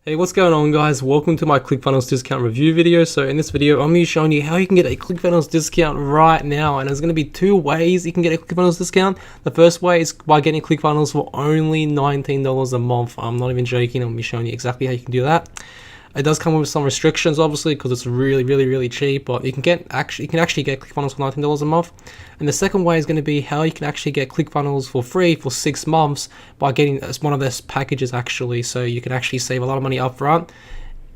Hey, what's going on guys? Welcome to my ClickFunnels discount review video. So in this video, I'm going to be showing you how you can get a ClickFunnels discount right now. And there's going to be two ways you can get a ClickFunnels discount. The first way is by getting ClickFunnels for only $19 a month. I'm not even joking. I'm going to be showing you exactly how you can do that. It does come with some restrictions, obviously, because it's really cheap. But you can actually get ClickFunnels for $19 a month. And the second way is going to be how you can actually get ClickFunnels for free for 6 months by getting one of their packages actually. So you can actually save a lot of money up front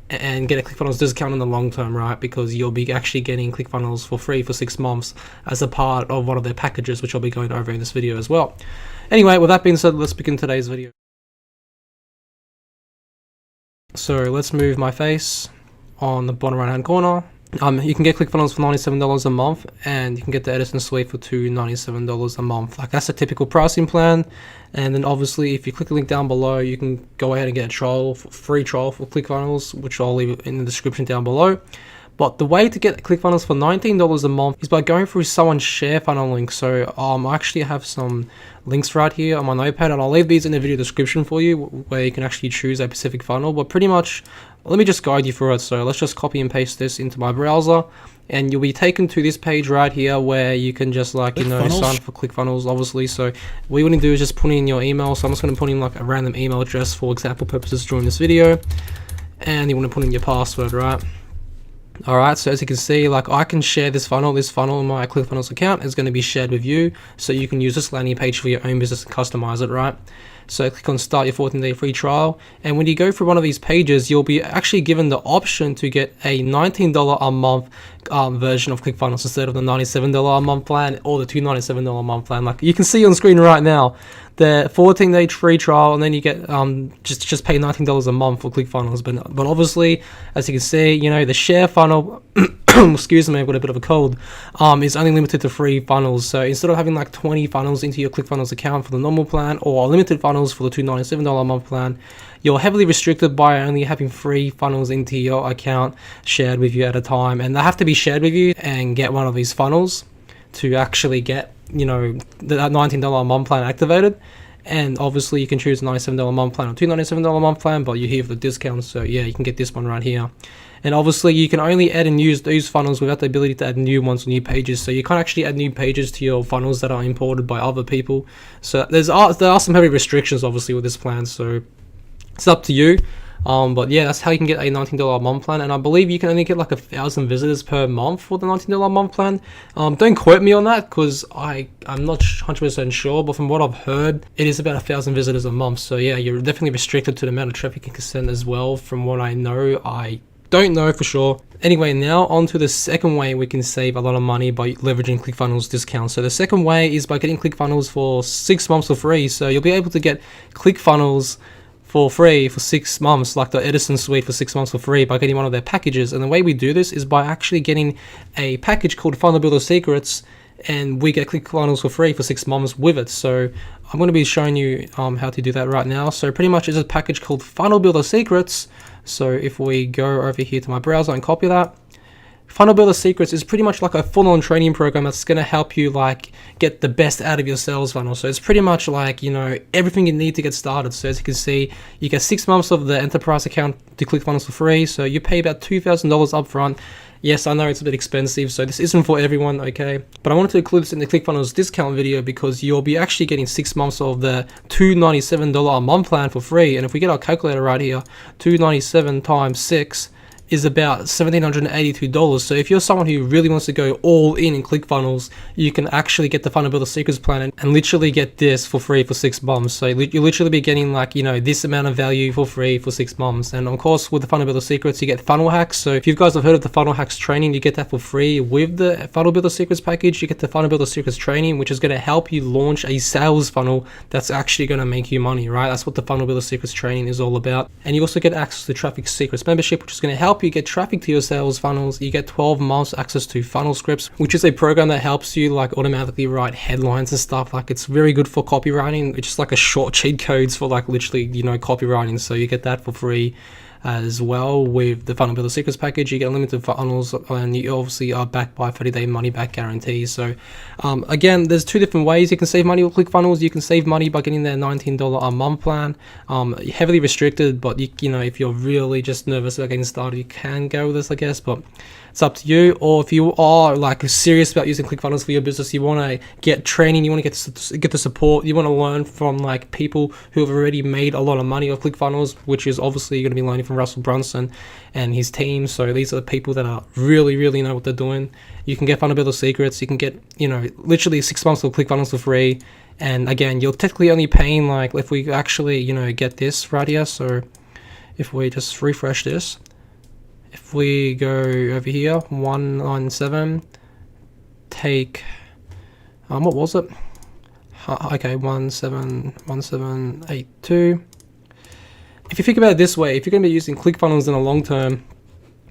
and get a ClickFunnels discount in the long term, right? Because you'll be actually getting ClickFunnels for free for 6 months as a part of one of their packages, which I'll be going over in this video as well. Anyway, with that being said, let's begin today's video. So let's move my face on the bottom right hand corner. You can get ClickFunnels for $97 a month, and you can get the Edison suite for $297 a month. Like, that's a typical pricing plan. And then obviously, if you click the link down below, you can go ahead and get a free trial for ClickFunnels, which I'll leave in the description down below. But the way to get ClickFunnels for $19 a month is by going through someone's share funnel link. So I actually have some links right here on my notepad, and I'll leave these in the video description for you, where you can actually choose a specific funnel. But pretty much, let me just guide you through it. So let's just copy and paste this into my browser, and you'll be taken to this page right here where you can just sign up for ClickFunnels, obviously. So what you want to do is just put in your email. So I'm just going to put in like a random email address for example purposes during this video, and you want to put in your password, right? Alright, so as you can see, like, I can share this funnel in my ClickFunnels account is going to be shared with you, so you can use this landing page for your own business and customize it, right? So click on start your 14-day free trial, and when you go through one of these pages, you'll be actually given the option to get a $19 a month version of ClickFunnels instead of the $97 a month plan or the $297 a month plan. Like you can see on screen right now, the 14-day free trial, and then you get just pay $19 a month for ClickFunnels. But obviously, as you can see, you know, the share funnel excuse me, I've got a bit of a cold, is only limited to 3 funnels. So instead of having like 20 funnels into your ClickFunnels account for the normal plan, or limited funnels for the $297 a month plan, you're heavily restricted by only having 3 funnels into your account shared with you at a time. And they have to be shared with you and get one of these funnels to actually get, you know, that $19 a month plan activated. And obviously you can choose a $97 a month plan or $297 a month plan, but you're here for the discount, so yeah, you can get this one right here. And obviously you can only add and use those funnels without the ability to add new ones or new pages. So you can't actually add new pages to your funnels that are imported by other people. So there are some heavy restrictions obviously with this plan, so it's up to you. But yeah, that's how you can get a $19 a month plan, and I believe you can only get like 1,000 visitors per month for the $19 a month plan. Don't quote me on that, because I'm not 100% sure, but from what I've heard, it is about 1,000 visitors a month. So yeah, you're definitely restricted to the amount of traffic you can send as well. From what I know, I don't know for sure. Anyway, now on to the second way we can save a lot of money by leveraging ClickFunnels discounts. So the second way is by getting ClickFunnels for 6 months for free. So you'll be able to get ClickFunnels for free for 6 months, like the Edison suite for 6 months for free, by getting one of their packages. And the way we do this is by actually getting a package called Funnel Builder Secrets, and we get ClickFunnels for free for 6 months with it. So I'm going to be showing you how to do that right now. So pretty much it's a package called Funnel Builder Secrets. So if we go over here to my browser and copy that, Funnel Builder Secrets is pretty much like a full-on training program that's going to help you like get the best out of your sales funnel. So it's pretty much like, you know, everything you need to get started. So as you can see, you get 6 months of the enterprise account to ClickFunnels for free. So you pay about $2,000 up front. Yes, I know it's a bit expensive, so this isn't for everyone, okay? But I wanted to include this in the ClickFunnels discount video because you'll be actually getting 6 months of the $297 a month plan for free. And if we get our calculator right here, 297 times 6 is about $1,782. So if you're someone who really wants to go all in ClickFunnels, you can actually get the Funnel Builder Secrets plan and literally get this for free for 6 months. So you'll literally be getting like, you know, this amount of value for free for 6 months. And of course, with the Funnel Builder Secrets, you get funnel hacks. So if you guys have heard of the funnel hacks training, you get that for free. With the Funnel Builder Secrets package, you get the Funnel Builder Secrets training, which is going to help you launch a sales funnel that's actually going to make you money, right? That's what the Funnel Builder Secrets training is all about. And you also get access to Traffic Secrets membership, which is going to help you get traffic to your sales funnels. You get 12 months access to Funnel Scripts, which is a program that helps you like automatically write headlines and stuff. Like, it's very good for copywriting. It's just like a short cheat codes for like literally, you know, copywriting. So you get that for free. as well with the Funnel Builder Secrets package. You get unlimited funnels, and you obviously are backed by 30-day money back guarantee. So again, there's two different ways you can save money with ClickFunnels. You can save money by getting their $19 a month plan. Heavily restricted, but you know, if you're really just nervous about getting started, you can go with this, I guess, but it's up to you. Or if you are like serious about using ClickFunnels for your business, you want to get training, you want to get the support, you want to learn from like people who have already made a lot of money off ClickFunnels, which is obviously you're going to be learning from Russell Brunson and his team. So these are the people that are really know what they're doing. You can get Funnel Builder Secrets. You can get, you know, literally 6 months of ClickFunnels for free. And again, you're technically only paying, like, if we actually, you know, get this right here. So if we just refresh this, if we go over here, 197, take, what was it? Okay, 1782. If you think about it this way, if you're going to be using ClickFunnels in the long term,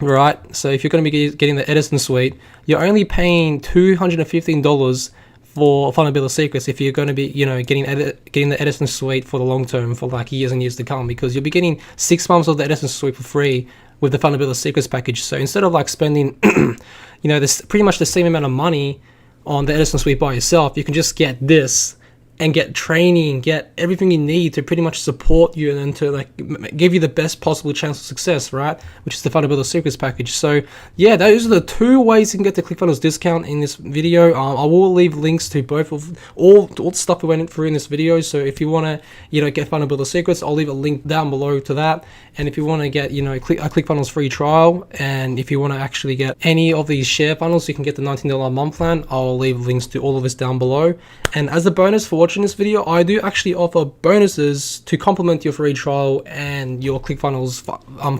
right? So if you're going to be getting the Edison suite, you're only paying $215 for Funnel Builder Secrets if you're going to be, you know, getting the Edison suite for the long term for like years and years to come, because you'll be getting 6 months of the Edison suite for free with the Funnel Builder Secrets package. So instead of like spending, you know, this pretty much the same amount of money on the Edison suite by yourself, you can just get this and get training, get everything you need to pretty much support you and to like give you the best possible chance of success, right? Which is the Funnel Builder Secrets package. So yeah, those are the two ways you can get the ClickFunnels discount in this video. I will leave links to both of all the stuff we went through in this video. So if you want to, you know, get Funnel Builder Secrets, I'll leave a link down below to that. And if you want to get, you know, a ClickFunnels free trial, and if you want to actually get any of these share funnels, you can get the $19 a month plan. I'll leave links to all of this down below. And as a bonus for watching this video, I do actually offer bonuses to complement your free trial and your ClickFunnels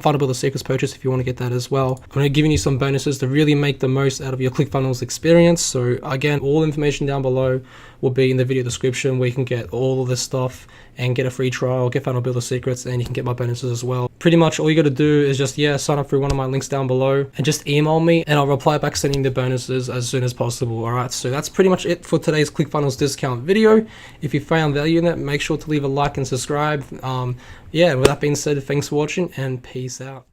Funnel Builder Secrets purchase if you want to get that as well. I'm going to be giving you some bonuses to really make the most out of your ClickFunnels experience. So again, all information down below will be in the video description, where you can get all of this stuff and get a free trial, get Funnel Builder Secrets, and you can get my bonuses as well. Pretty much all you got to do is just, sign up through one of my links down below and just email me, and I'll reply back sending the bonuses as soon as possible. All right, so that's pretty much it for today's ClickFunnels discount video. If you found value in it, make sure to leave a like and subscribe. With that being said, thanks for watching and peace out.